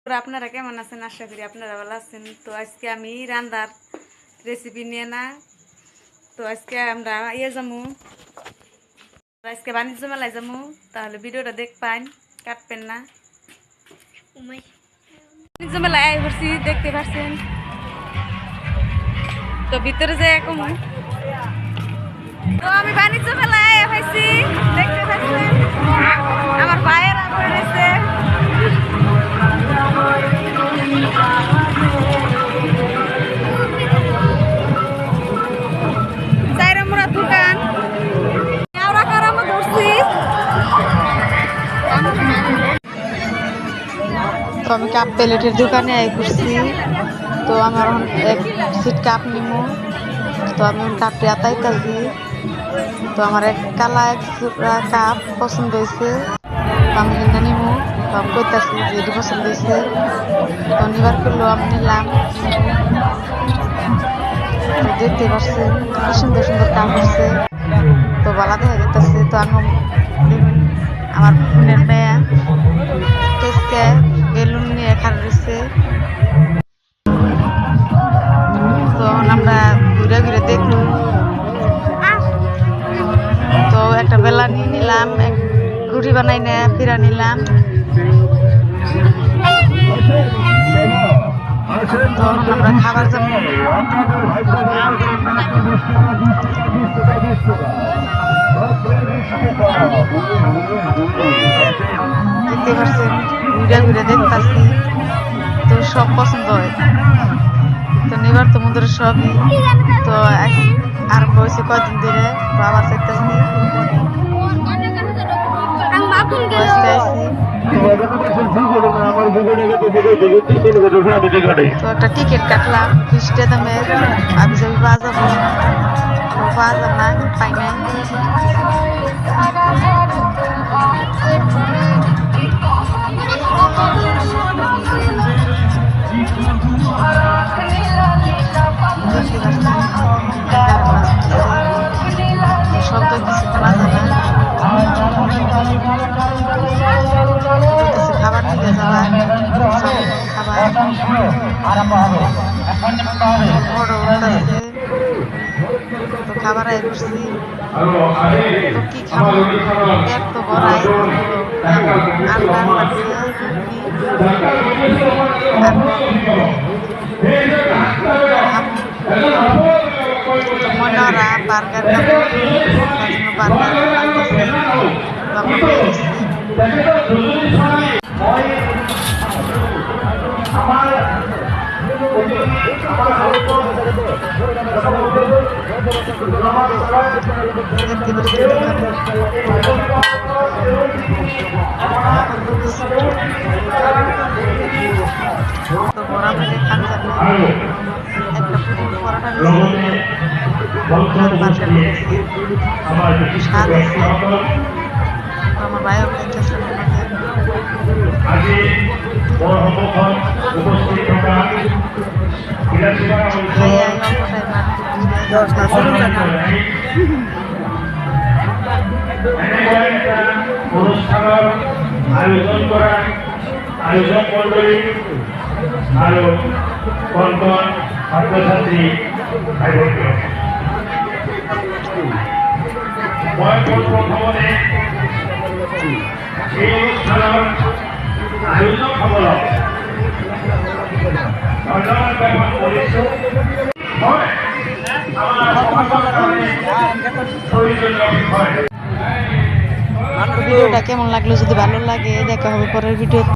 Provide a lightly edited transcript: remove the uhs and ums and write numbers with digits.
আপনারা কেমন আছেন? আশা করি আপনারা ভালো আছেন। তো আজকে আমি রান্নার রেসিপি নিয়ে না, তো আজকে আমরা যাবো, আজকে বাণিজ্য মেলায় যাবো। তাহলে ভিডিওটা দেখবেন, কাটবেন না। বাণিজ্য মেলায় ঘুরছি, দেখতে পাচ্ছেন। তো ভিতরে যাই এখন। তো আমি বাণিজ্য মেলায় পাইছি, দেখতে পাচ্ছেন আমার ভাইয়েরা রয়েছে। দোকান তো আমি কাপ প্লেটের দোকানে ঘুরছি। তো আমার এক সিট কাপ নিমু। তো আমি কাপটি আতাইতাছি। তো আমার এক কালা এক কাপ পছন্দ হয়েছে, তো আমি এটা নিমু। তো আমি কইতাছি যে এটি পছন্দ হয়েছে, তো নিবার করলো আমি নিলাম। তো দেখতে পাচ্ছেন কি সুন্দর সুন্দর কাপ হচ্ছে, তো ভালো দেখা যেতেছে। তো আমার বোনের মেয়ে কেসকে বেলুন নিয়ে খান রয়েছে। তো আমরা ঘুরে ঘুরে দেখলুম। তো একটা বেলা নিয়ে নিলাম, রুটি বানাই না ফিরা নিলাম। তখন আমরা খাবার যাবো। দেখতে পাচ্ছেন ঘুরে ঘুরে দেখতেছি, তো সব পছন্দ হয়। তো নেবার তো মধ্যে সবই তো আরম্ভ হয়েছে কয়দিন ধরে, তো আবার চাইতেছি। তো একটা টিকিট কাটলাম 20 টাকা দামে, আমি যাবি পাওয়া যাবো, তো পাওয়া যাব না, পাই নাই। শব্দ কিছু শোনা যাবে না। খাবার নিতে যাওয়া, খাবার তো খাবার আয় করছি। তো কি খাবো, পেট তো ভরাই। আন্ডা লাগছে, মনোরা বার্গার খাবো, বার্গার লাগতেছে। তো বড়া মিলে খান যাবে, একটা পুরি পরোটা আমার ভাইও খাইতেছে। অনুষ্ঠানের আয়োজন করা আয়োজক মন্ডলী আরো কনকন ছাত্রছাত্রী ভাই বোনকে ভবনে এই অনুষ্ঠানের আয়োজক হল ধন্যবাদ জ্ঞাপন করেছে। ভিডিওটা কেমন লাগলো? যদি ভালো লাগে দেখা হবে পরের ভিডিও।